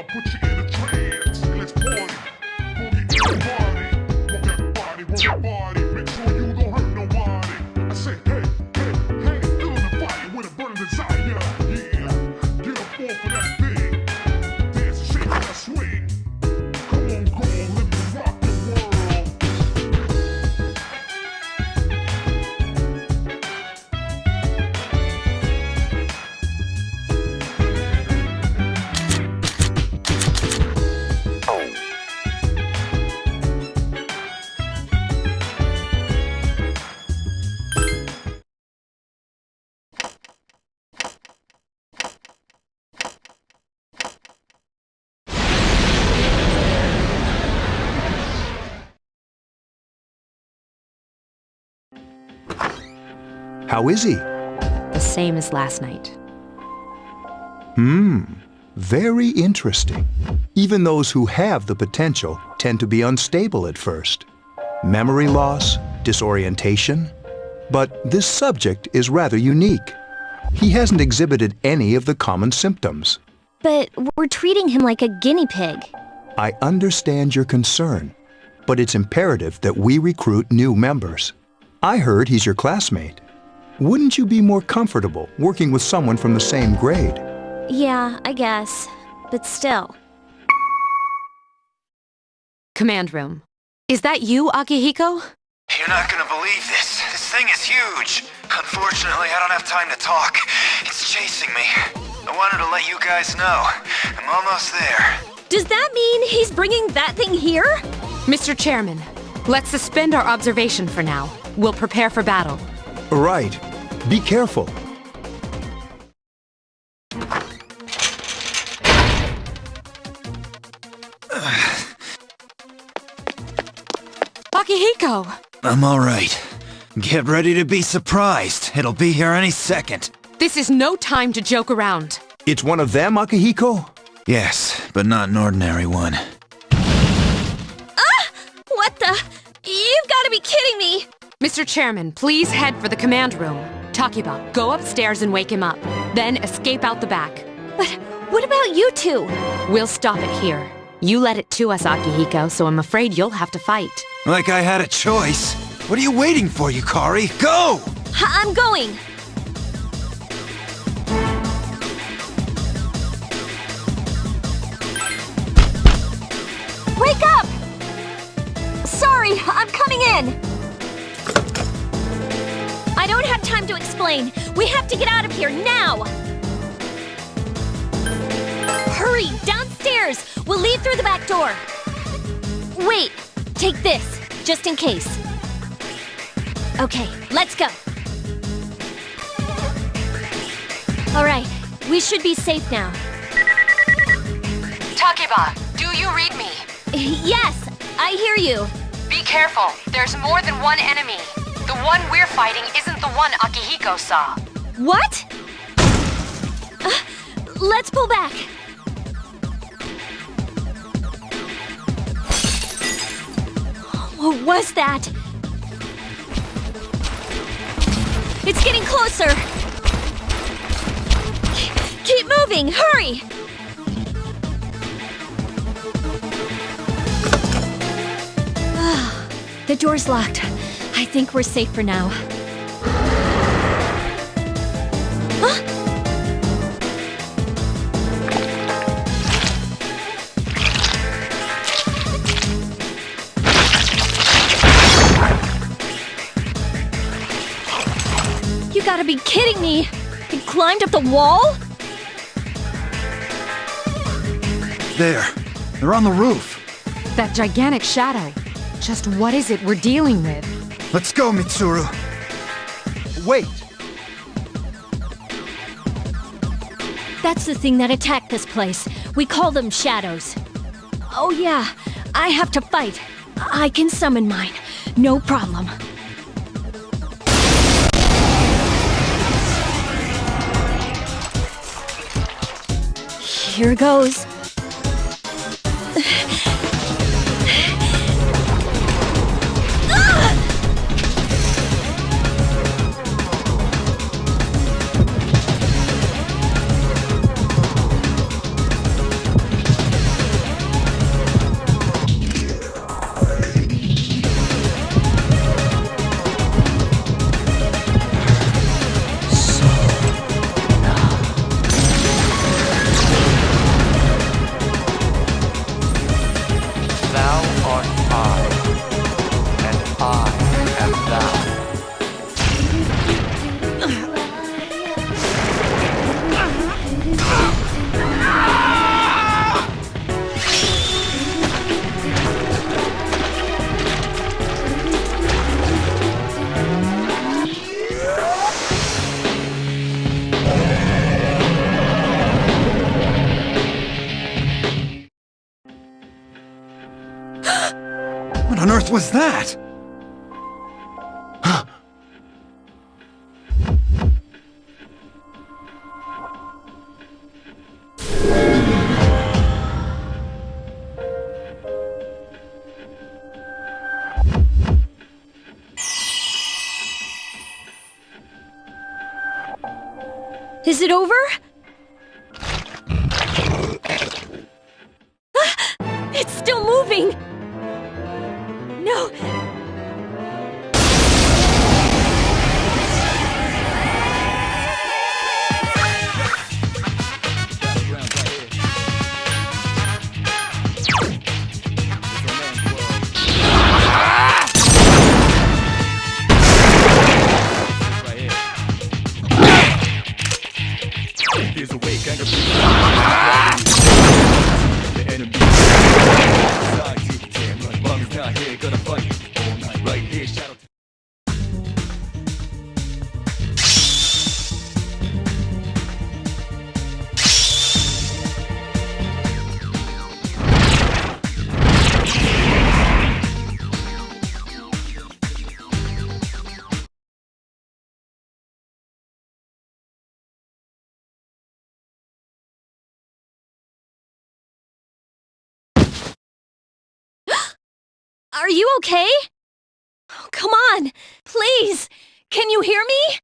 put you in a trance. Let's party. Boogie everybody. Rock that body, rock that body. Make sure you don't hurt nobody. I say, hey, hey, hey, feel the fire with a burning desire. Yeah, get up off of that thing. Dance and shake that swing. Come on, go on, let me rock the world. How is he? The same as last night. Very interesting. Even those who have the potential tend to be unstable at first. Memory loss, disorientation. But this subject is rather unique. He hasn't exhibited any of the common symptoms. But we're treating him like a guinea pig. I understand your concern, but it's imperative that we recruit new members. I heard he's your classmate. Wouldn't you be more comfortable working with someone from the same grade? Yeah, I guess. But still. Command room. Is that you, Akihiko? You're not gonna believe this. This thing is huge. Unfortunately, I don't have time to talk. It's chasing me. I wanted to let you guys know. I'm almost there. Does that mean he's bringing that thing here? Mr. Chairman, let's suspend our observation for now. We'll prepare for battle. Right. Be careful. Akihiko! I'm alright. Get ready to be surprised. It'll be here any second. This is no time to joke around. It's one of them, Akihiko? Yes, but not an ordinary one. What the? You've got to be kidding me! Mr. Chairman, please head for the command room. Takiba, go upstairs and wake him up. Then escape out the back. But what about you two? We'll stop it here. You led it to us, Akihiko, so I'm afraid you'll have to fight. Like I had a choice. What are you waiting for, Yukari? Go! I'm going! Wake up! Sorry, I'm coming in! I don't have time to explain. We have to get out of here now! Hurry, downstairs! We'll leave through the back door. Wait, take this, just in case. Okay, let's go. All right, we should be safe now. Takiba, do you read me? Yes, I hear you. Be careful. There's more than one enemy. The one we're fighting isn't the one Akihiko saw. What? Let's pull back. What was that? It's getting closer. Keep moving, hurry! The door's locked. I think we're safe for now. Huh? You gotta be kidding me! He climbed up the wall? There. They're on the roof. That gigantic shadow. Just what is it we're dealing with? Let's go, Mitsuru. Wait! That's the thing that attacked this place. We call them shadows. Oh yeah, I have to fight. I can summon mine. No problem. Here goes. What was that? Is it over? It's still moving! No! He's awake and the enemy. Damn, bums not here, gonna fight all night right here. Shadow. Are you okay? Oh, come on! Please! Can you hear me?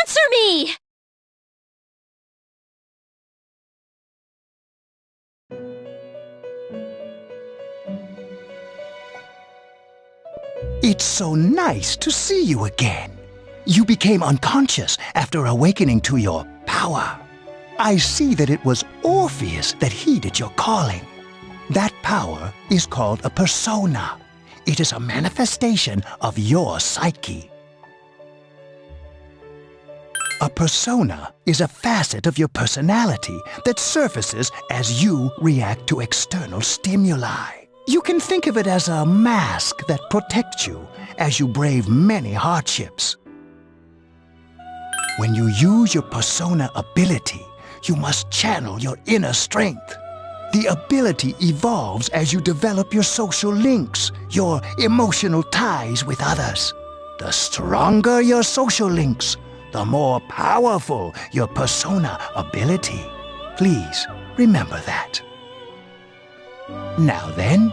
Answer me! It's so nice to see you again. You became unconscious after awakening to your power. I see that it was Orpheus that heeded your calling. That power is called a persona. It is a manifestation of your psyche. A persona is a facet of your personality that surfaces as you react to external stimuli. You can think of it as a mask that protects you as you brave many hardships. When you use your persona ability, you must channel your inner strength. The ability evolves as you develop your social links, your emotional ties with others. The stronger your social links, the more powerful your persona ability. Please remember that. Now then,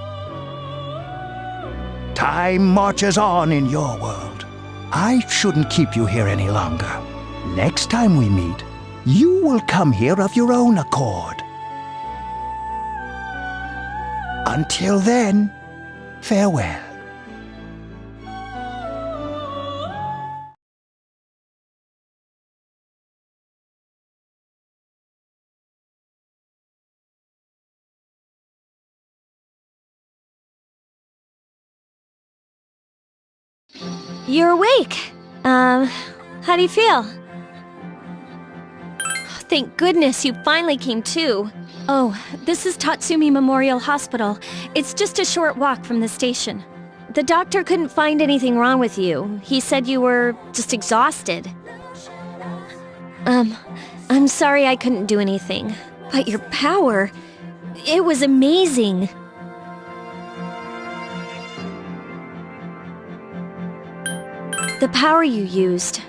time marches on in your world. I shouldn't keep you here any longer. Next time we meet, you will come here of your own accord. Until then, farewell. You're awake. How do you feel? Thank goodness you finally came to. Oh, this is Tatsumi Memorial Hospital. It's just a short walk from the station. The doctor couldn't find anything wrong with you. He said you were just exhausted. I'm sorry I couldn't do anything. But your power, it was amazing. The power you used,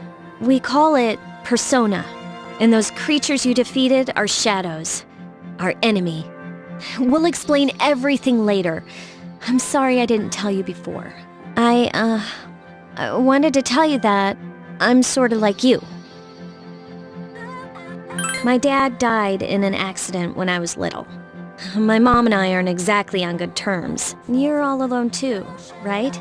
we call it persona. And those creatures you defeated are shadows. Our enemy. We'll explain everything later. I'm sorry I didn't tell you before. I wanted to tell you that I'm sort of like you. My dad died in an accident when I was little. My mom and I aren't exactly on good terms. You're all alone too, right?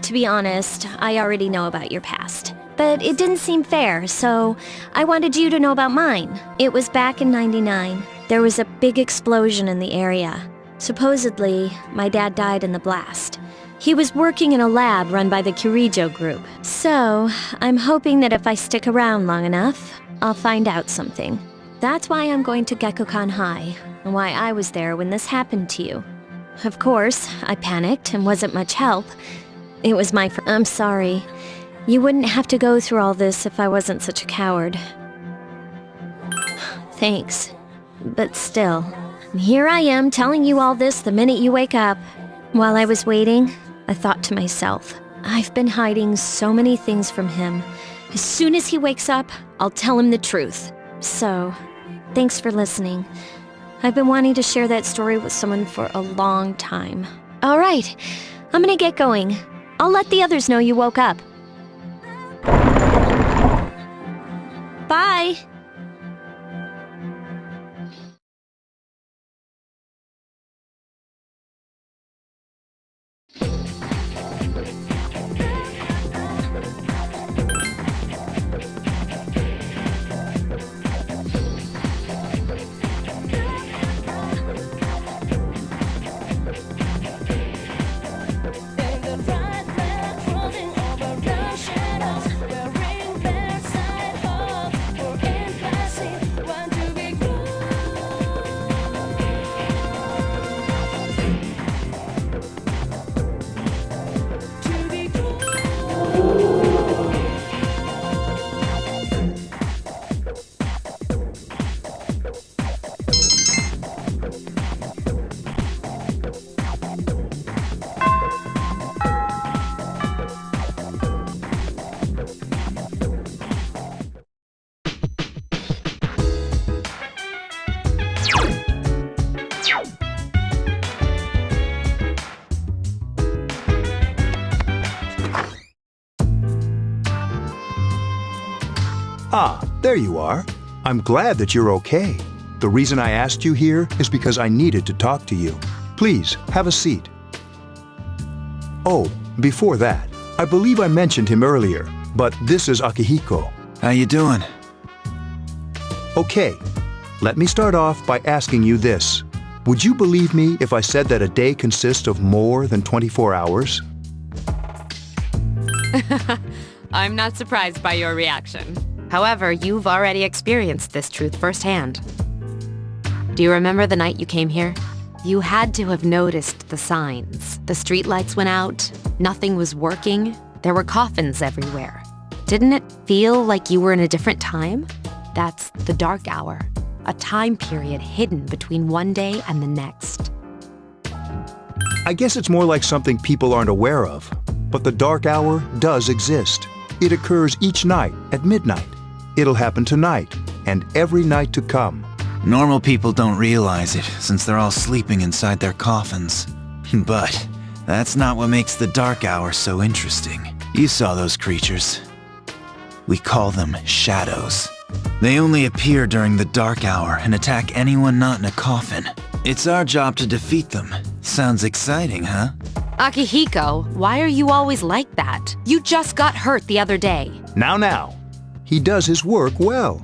To be honest, I already know about your past. But it didn't seem fair, so I wanted you to know about mine. It was back in '99. There was a big explosion in the area. Supposedly, my dad died in the blast. He was working in a lab run by the Kirijo group. So, I'm hoping that if I stick around long enough, I'll find out something. That's why I'm going to Gekukan High, and why I was there when this happened to you. Of course, I panicked and wasn't much help. It was my I'm sorry. You wouldn't have to go through all this if I wasn't such a coward. Thanks. But still, here I am telling you all this the minute you wake up. While I was waiting, I thought to myself, I've been hiding so many things from him. As soon as he wakes up, I'll tell him the truth. So, thanks for listening. I've been wanting to share that story with someone for a long time. All right, I'm gonna get going. I'll let the others know you woke up. Bye! Ah, there you are. I'm glad that you're okay. The reason I asked you here is because I needed to talk to you. Please, have a seat. Oh, before that, I believe I mentioned him earlier, but this is Akihiko. How you doing? Okay, let me start off by asking you this. Would you believe me if I said that a day consists of more than 24 hours? I'm not surprised by your reaction. However, you've already experienced this truth firsthand. Do you remember the night you came here? You had to have noticed the signs. The streetlights went out, nothing was working, there were coffins everywhere. Didn't it feel like you were in a different time? That's the dark hour, a time period hidden between one day and the next. I guess it's more like something people aren't aware of, but the dark hour does exist. It occurs each night at midnight. It'll happen tonight and every night to come. Normal people don't realize it, since they're all sleeping inside their coffins. But that's not what makes the dark hour so interesting. You saw those creatures. We call them shadows. They only appear during the dark hour and attack anyone not in a coffin. It's our job to defeat them. Sounds exciting, huh? Akihiko, why are you always like that? You just got hurt the other day. Now. He does his work well.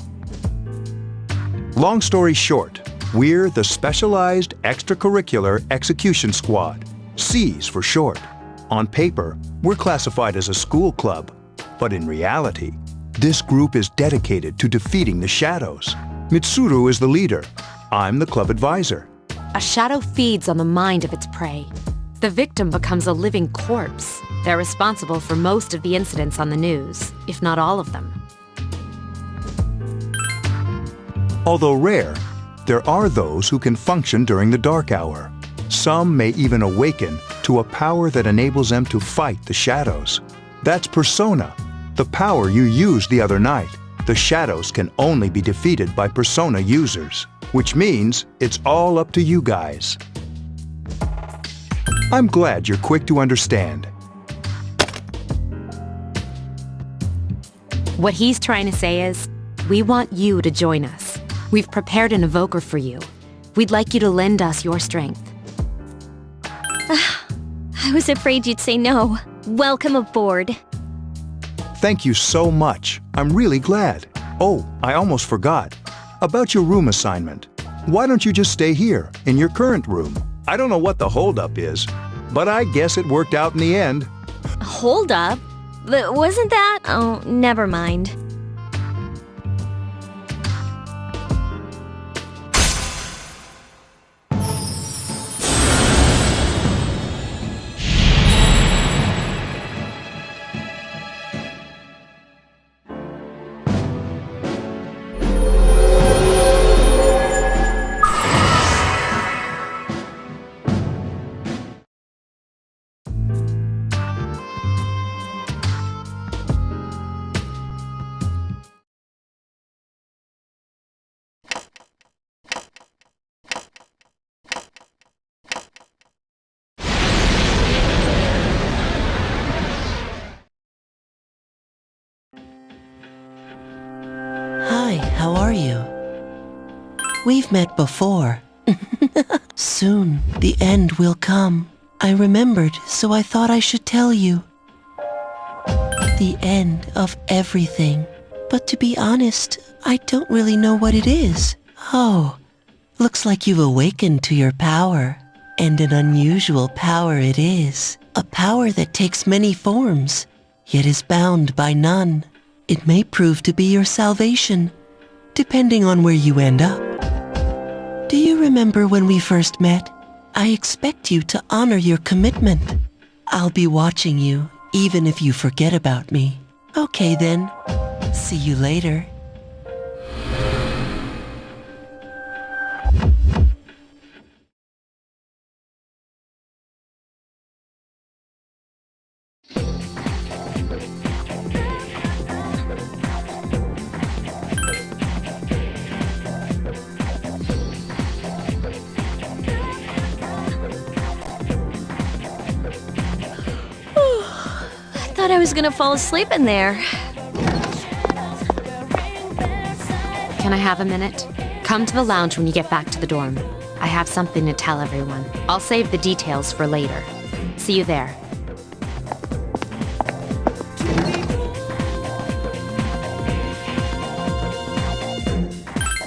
Long story short, we're the Specialized Extracurricular Execution Squad, SEAS for short. On paper, we're classified as a school club, but in reality, this group is dedicated to defeating the shadows. Mitsuru is the leader. I'm the club advisor. A shadow feeds on the mind of its prey. The victim becomes a living corpse. They're responsible for most of the incidents on the news, if not all of them. Although rare, there are those who can function during the dark hour. Some may even awaken to a power that enables them to fight the shadows. That's Persona, the power you used the other night. The shadows can only be defeated by Persona users, which means it's all up to you guys. I'm glad you're quick to understand. What he's trying to say is, we want you to join us. We've prepared an evoker for you. We'd like you to lend us your strength. I was afraid you'd say no. Welcome aboard. Thank you so much. I'm really glad. Oh, I almost forgot. About your room assignment. Why don't you just stay here, in your current room? I don't know what the holdup is, but I guess it worked out in the end. Hold up. Wasn't that? Oh, never mind. Hi, how are you? We've met before. Soon, the end will come. I remembered, so I thought I should tell you. The end of everything. But to be honest, I don't really know what it is. Oh, looks like you've awakened to your power. And an unusual power it is. A power that takes many forms, yet is bound by none. It may prove to be your salvation, depending on where you end up. Do you remember when we first met? I expect you to honor your commitment. I'll be watching you, even if you forget about me. Okay then. See you later. Thought I was gonna fall asleep in there. Can I have a minute? Come to the lounge when you get back to the dorm. I have something to tell everyone. I'll save the details for later. See you there.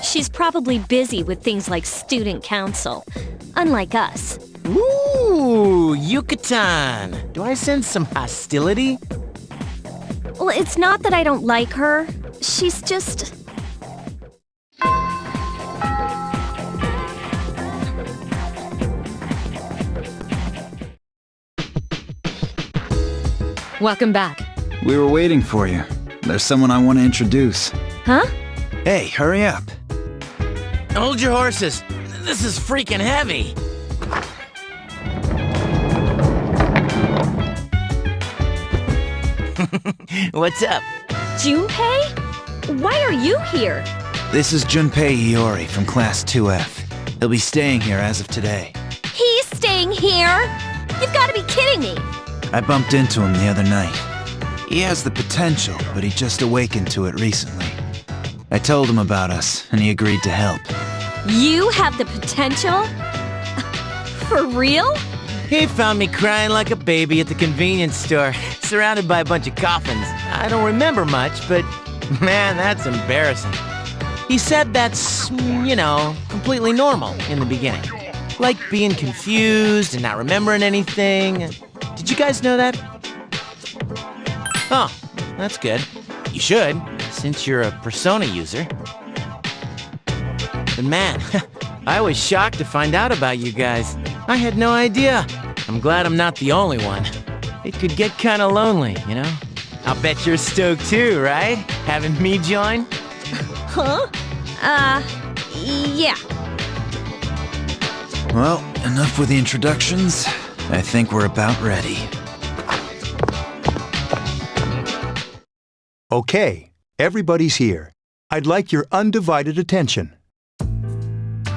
She's probably busy with things like student council. Unlike us. Ooh, Yucatan! Do I sense some hostility? Well, it's not that I don't like her. She's just... Welcome back. We were waiting for you. There's someone I want to introduce. Huh? Hey, hurry up. Hold your horses. This is freaking heavy. What's up? Junpei? Why are you here? This is Junpei Iori from Class 2F. He'll be staying here as of today. He's staying here? You've got to be kidding me. I bumped into him the other night. He has the potential, but he just awakened to it recently. I told him about us, and he agreed to help. You have the potential? For real? He found me crying like a baby at the convenience store, surrounded by a bunch of coffins. I don't remember much, but man, that's embarrassing. He said that's, completely normal in the beginning. Like being confused and not remembering anything. Did you guys know that? Oh, that's good. You should, since you're a Persona user. But man, I was shocked to find out about you guys. I had no idea. I'm glad I'm not the only one. It could get kinda lonely, I'll bet you're stoked too, right? Having me join? Huh? Yeah. Well, enough with the introductions. I think we're about ready. Okay, everybody's here. I'd like your undivided attention.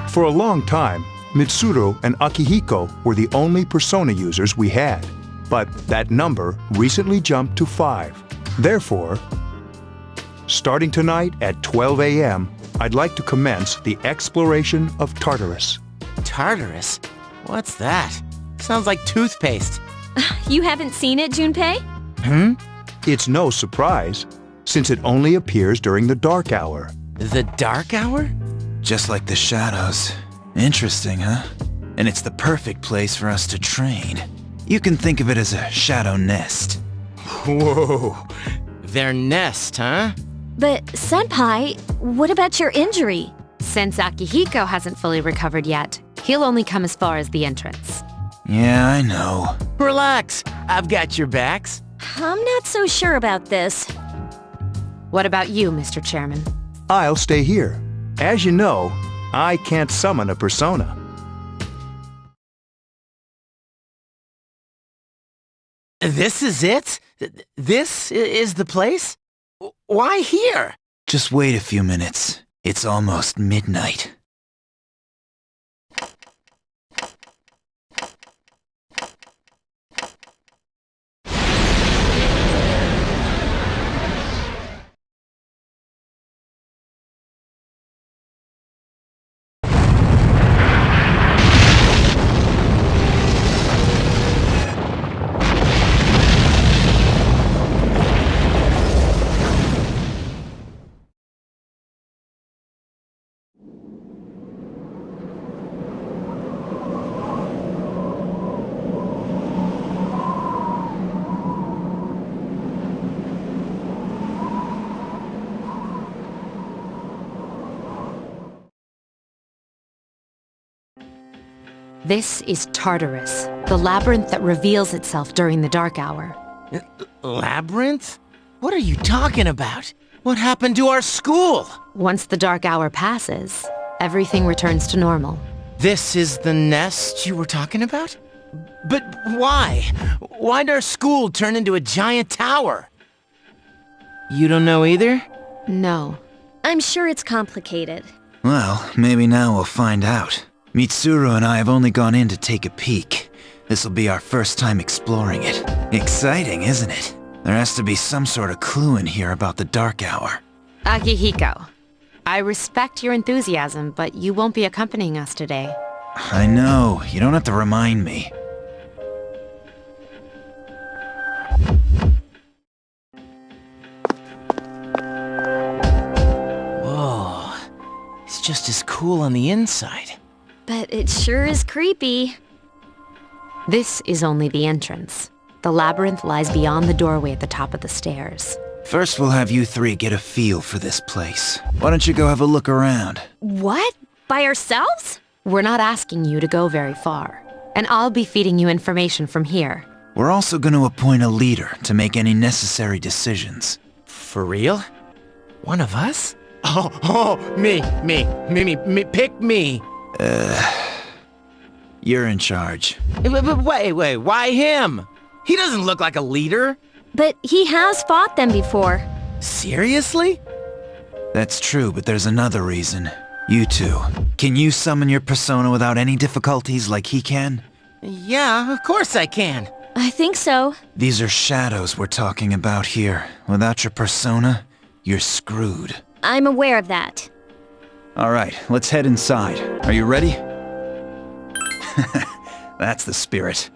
For a long time, Mitsuru and Akihiko were the only Persona users we had, but that number recently jumped to 5. Therefore, starting tonight at 12 a.m., I'd like to commence the exploration of Tartarus. Tartarus? What's that? Sounds like toothpaste. You haven't seen it, Junpei? It's no surprise, since it only appears during the dark hour. The dark hour? Just like the shadows. Interesting, huh? And it's the perfect place for us to train. You can think of it as a shadow nest. Whoa. Their nest, huh? But, Senpai, what about your injury? Since Akihiko hasn't fully recovered yet, he'll only come as far as the entrance. Yeah, I know. Relax. I've got your backs. I'm not so sure about this. What about you, Mr. Chairman? I'll stay here. As you know, I can't summon a persona. This is it? This is the place? Why here? Just wait a few minutes. It's almost midnight. This is Tartarus, the labyrinth that reveals itself during the dark hour. Labyrinth? What are you talking about? What happened to our school? Once the dark hour passes, everything returns to normal. This is the nest you were talking about? But why? Why'd our school turn into a giant tower? You don't know either? No. I'm sure it's complicated. Well, maybe now we'll find out. Mitsuru and I have only gone in to take a peek. This'll be our first time exploring it. Exciting, isn't it? There has to be some sort of clue in here about the dark hour. Akihiko, I respect your enthusiasm, but you won't be accompanying us today. I know, you don't have to remind me. Whoa. It's just as cool on the inside. But it sure is creepy. This is only the entrance. The labyrinth lies beyond the doorway at the top of the stairs. First we'll have you three get a feel for this place. Why don't you go have a look around? What? By ourselves? We're not asking you to go very far, and I'll be feeding you information from here. We're also going to appoint a leader to make any necessary decisions. For real? One of us? Oh, me, pick me. You're in charge. Wait, why him? He doesn't look like a leader. But he has fought them before. Seriously? That's true, but there's another reason. You two, can you summon your persona without any difficulties like he can? Yeah, of course I can. I think so. These are shadows we're talking about here. Without your persona, you're screwed. I'm aware of that. Alright, let's head inside. Are you ready? That's the spirit.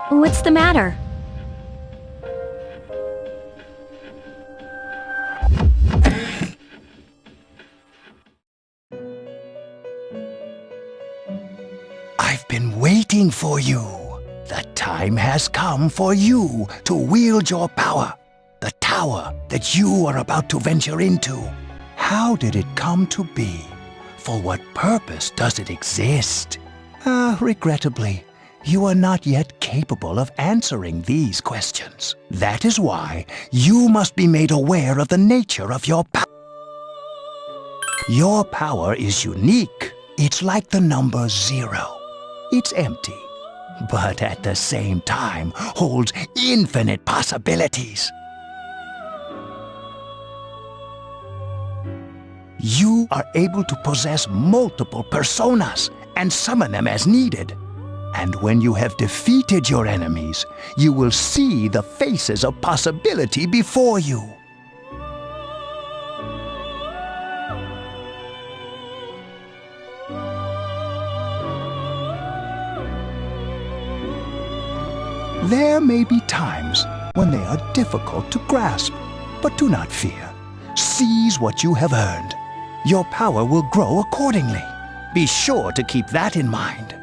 What's the matter? I've been waiting for you. The time has come for you to wield your power. The tower that you are about to venture into. How did it come to be? For what purpose does it exist? Regrettably, you are not yet capable of answering these questions. That is why you must be made aware of the nature of your power. Your power is unique. It's like the number 0. It's empty, but at the same time holds infinite possibilities. You are able to possess multiple personas and summon them as needed. And when you have defeated your enemies, you will see the faces of possibility before you. There may be times when they are difficult to grasp, but do not fear. Seize what you have earned. Your power will grow accordingly. Be sure to keep that in mind.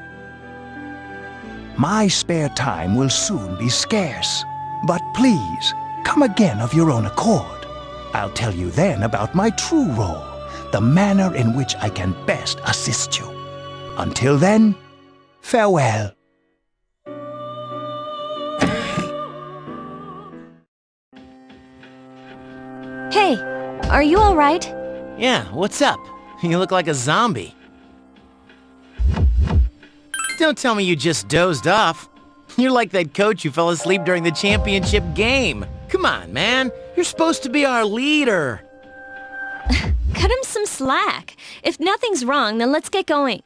My spare time will soon be scarce, but please, come again of your own accord. I'll tell you then about my true role, the manner in which I can best assist you. Until then, farewell. Hey, are you all right? Yeah, what's up? You look like a zombie. Don't tell me you just dozed off. You're like that coach who fell asleep during the championship game. Come on, man. You're supposed to be our leader. Cut him some slack. If nothing's wrong, then let's get going.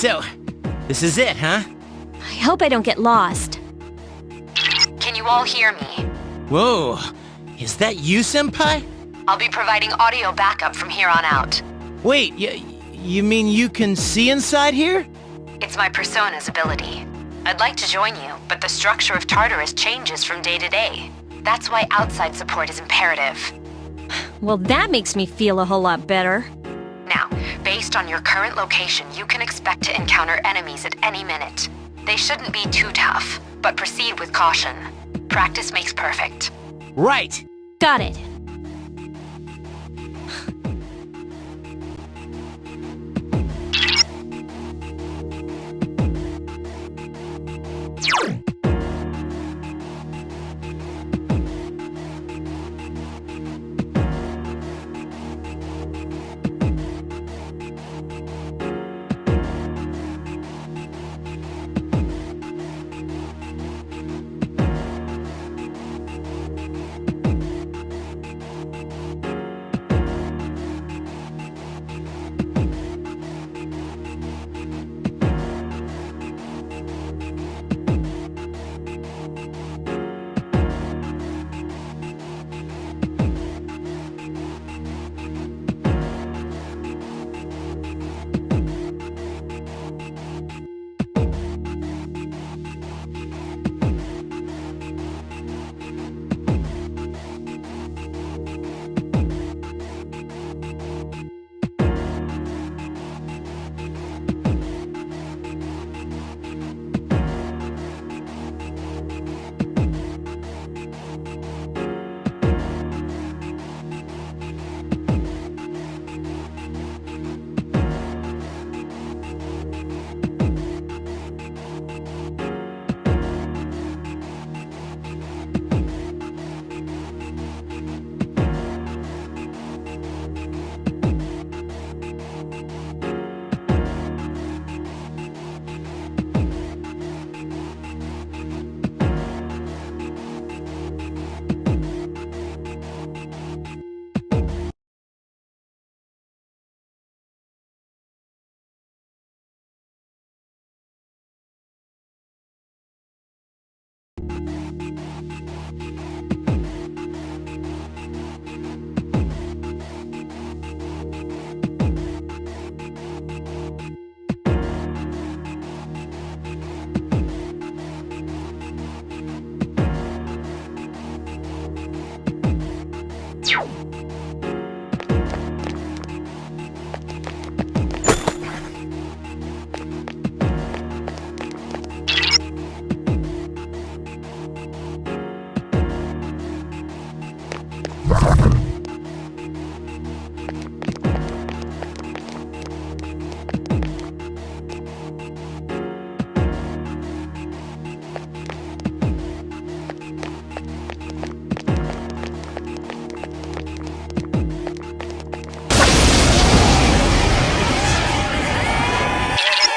So, this is it, huh? I hope I don't get lost. Can you all hear me? Whoa, is that you, Senpai? I'll be providing audio backup from here on out. Wait, you mean you can see inside here? It's my persona's ability. I'd like to join you, but the structure of Tartarus changes from day to day. That's why outside support is imperative. Well, that makes me feel a whole lot better. Now, based on your current location, you can expect to encounter enemies at any minute. They shouldn't be too tough, but proceed with caution. Practice makes perfect. Right. Got it.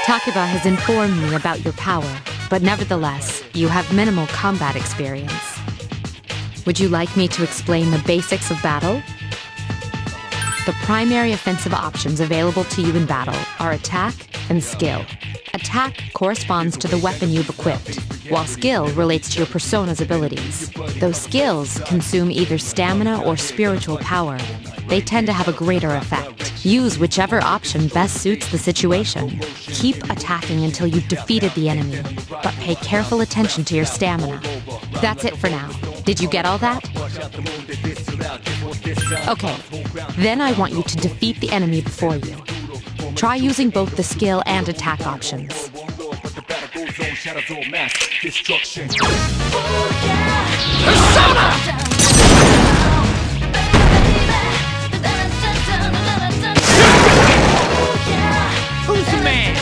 Takuba has informed me about your power, but nevertheless, you have minimal combat experience. Would you like me to explain the basics of battle? The primary offensive options available to you in battle are attack and skill. Attack corresponds to the weapon you've equipped, while skill relates to your persona's abilities. Those skills consume either stamina or spiritual power. They tend to have a greater effect. Use whichever option best suits the situation. Keep attacking until you've defeated the enemy, but pay careful attention to your stamina. That's it for now. Did you get all that? Okay, then I want you to defeat the enemy before you. Try using both the skill and attack options. Who's the man?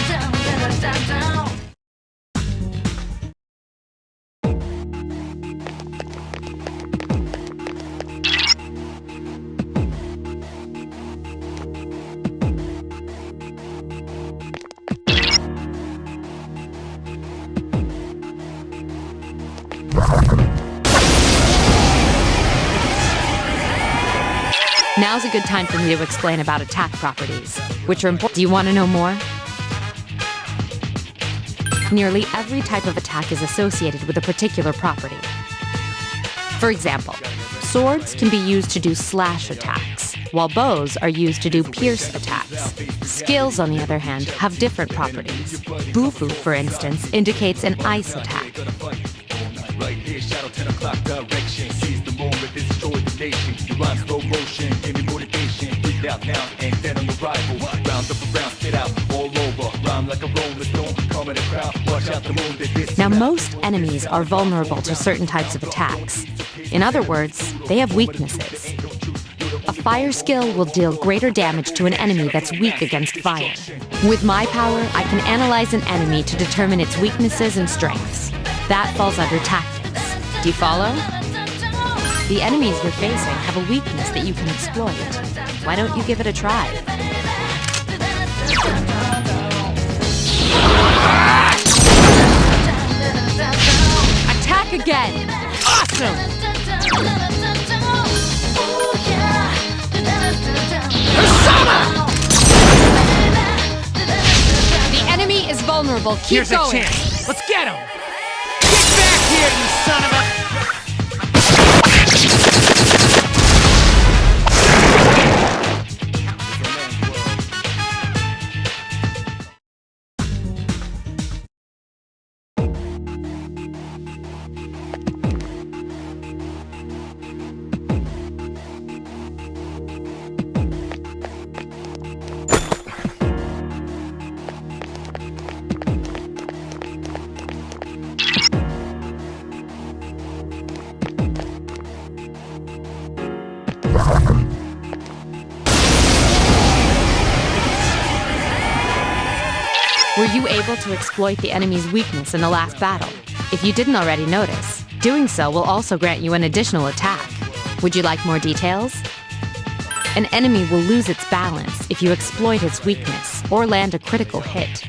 Now's a good time for me to explain about attack properties, which are important. Do you want to know more? nearly every type of attack is associated with a particular property. For example, swords can be used to do slash attacks, while bows are used to do pierce attacks. Skills, on the other hand, have different properties. Bufu, for instance, indicates an ice attack. Right here, shadow 10 o'clock direction. Seize the moment, destroy the nation. You rhyme slow motion, give me motivation. Breathe out now, and then on arrival. Round up around, spit out, all over. Rhyme like a rolling stone, come in the crowd. Watch out the moon that this. Now, most enemies are vulnerable to certain types of attacks. In other words, they have weaknesses. A fire skill will deal greater damage to an enemy that's weak against fire. With my power, I can analyze an enemy to determine its weaknesses and strengths. That falls under tactics. Do you follow? The enemies you're facing have a weakness that you can exploit. Why don't you give it a try? Attack again! Awesome! Persona! The enemy is vulnerable. Keep Here's going. a chance. Let's get him! Get back here, you son of a... Were you able to exploit the enemy's weakness in the last battle? If you didn't already notice, doing so will also grant you an additional attack. Would you like more details? An enemy will lose its balance if you exploit its weakness or land a critical hit.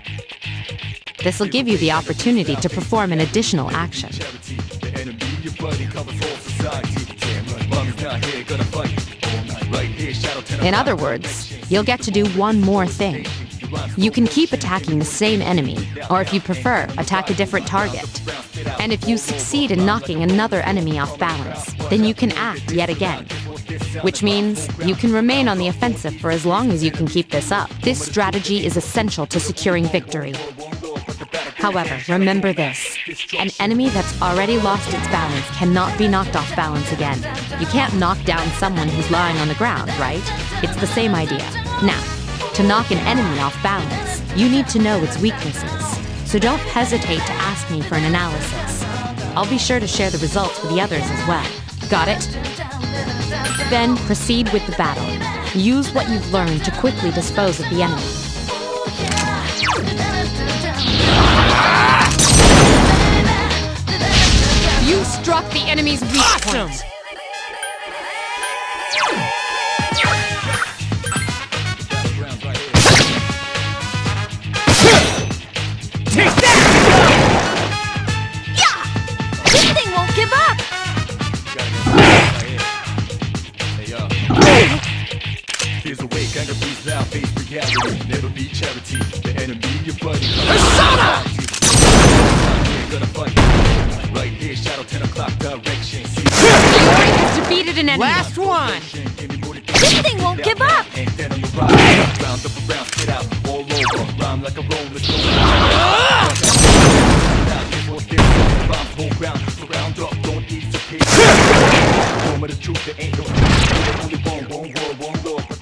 This will give you the opportunity to perform an additional action. The enemy, your buddy, covers all society. Mommy's not here, gonna fight all night. Right here, shadow 10 In other words, you'll get to do one more thing. You can keep attacking the same enemy, or if you prefer, attack a different target. And if you succeed in knocking another enemy off balance, then you can act yet again. Which means you can remain on the offensive for as long as you can keep this up. This strategy is essential to securing victory. However, remember this. An enemy that's already lost its balance cannot be knocked off balance again. You can't knock down someone who's lying on the ground, right? It's the same idea. Now, to knock an enemy off balance, you need to know its weaknesses. So don't hesitate to ask me for an analysis. I'll be sure to share the results with the others as well. Got it? Then proceed with the battle. Use what you've learned to quickly dispose of the enemy. You struck the enemy's weak point. Take that! This thing won't give up! Here's a way, anger, peace, loud, face, reality. Never be charity. The enemy, your buddy. Persona! Gonna fight. Right here, shadow 10 o'clock direction. Yuri has defeated an enemy. Last one! This thing won't give up! And then on the rise. Round up around, spit out, all over. Rhyme like a rolling stone. Hold ground, surround up, don't hesitate. Home of the truth, there ain't no truth. Only one world, one Lord.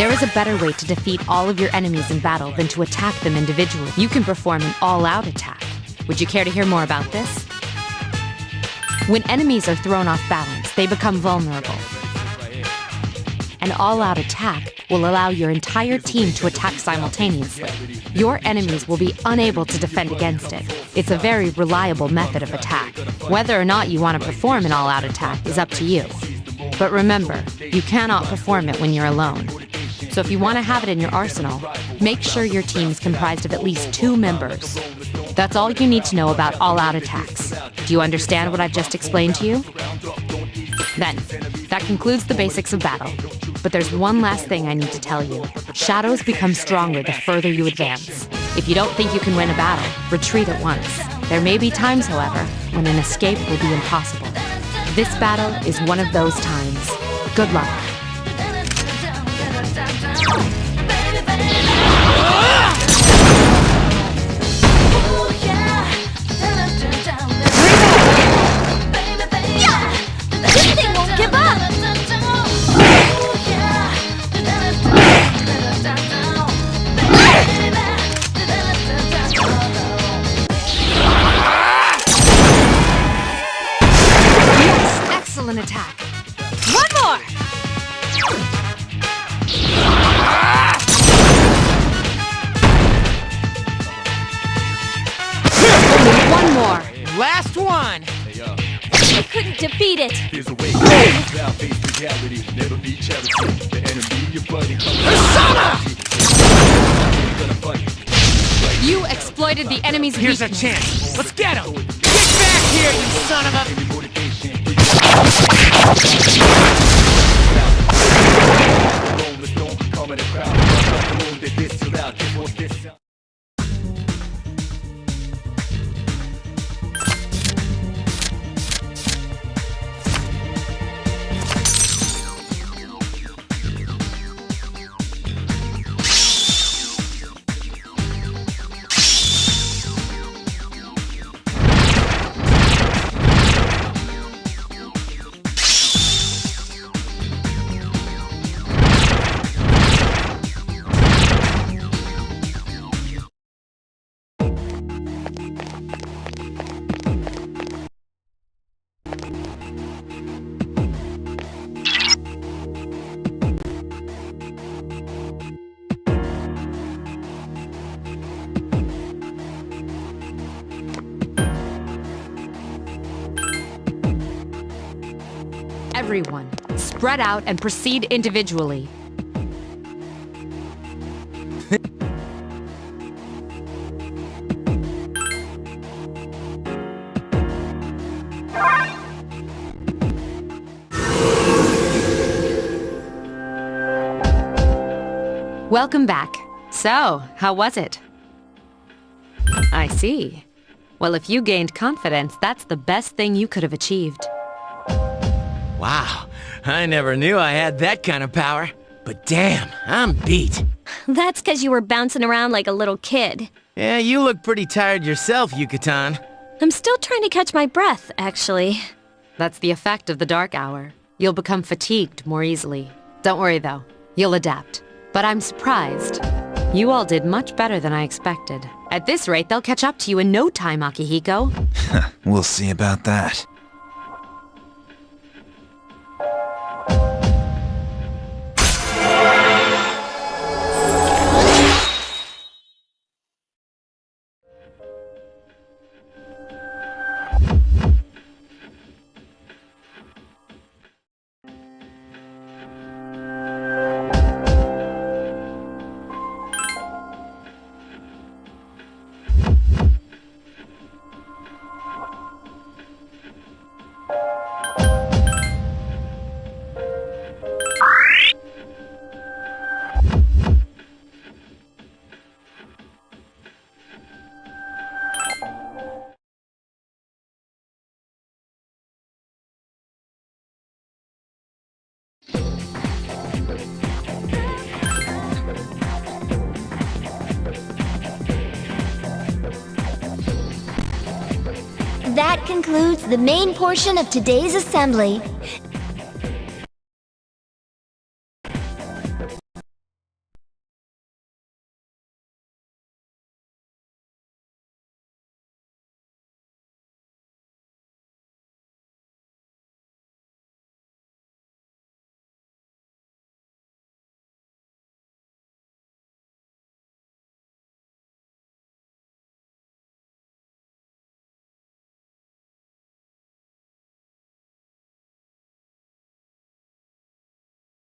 There is a better way to defeat all of your enemies in battle than to attack them individually. You can perform an all-out attack. Would you care to hear more about this? When enemies are thrown off balance, they become vulnerable. An all-out attack will allow your entire team to attack simultaneously. Your enemies will be unable to defend against it. It's a very reliable method of attack. Whether or not you want to perform an all-out attack is up to you. But remember, you cannot perform it when you're alone. So if you want to have it in your arsenal, make sure your team is comprised of at least 2 members. That's all you need to know about all-out attacks. Do you understand what I've just explained to you? Then, that concludes the basics of battle. But there's one last thing I need to tell you. Shadows become stronger the further you advance. If you don't think you can win a battle, retreat at once. There may be times, however, when an escape will be impossible. This battle is one of those times. Good luck. This thing won't give up! Yes, excellent attack. One more! Only one more. Last one! I couldn't defeat it! There's a way to face reality. Never be charity. The enemy you're fighting. You exploited the enemy's Here's a weakness. chance. Let's get him! Get back here, you son of a... Everyone, spread out and proceed individually. Welcome back. So, how was it? I see. Well, if you gained confidence, that's the best thing you could have achieved. Wow, I never knew I had that kind of power. But damn, I'm beat. That's because you were bouncing around like a little kid. Yeah, you look pretty tired yourself, Yucatan. I'm still trying to catch my breath, actually. That's the effect of the dark hour. You'll become fatigued more easily. Don't worry, though. You'll adapt. But I'm surprised. You all did much better than I expected. At this rate, they'll catch up to you in no time, Akihiko. We'll see about that. That concludes the main portion of today's assembly.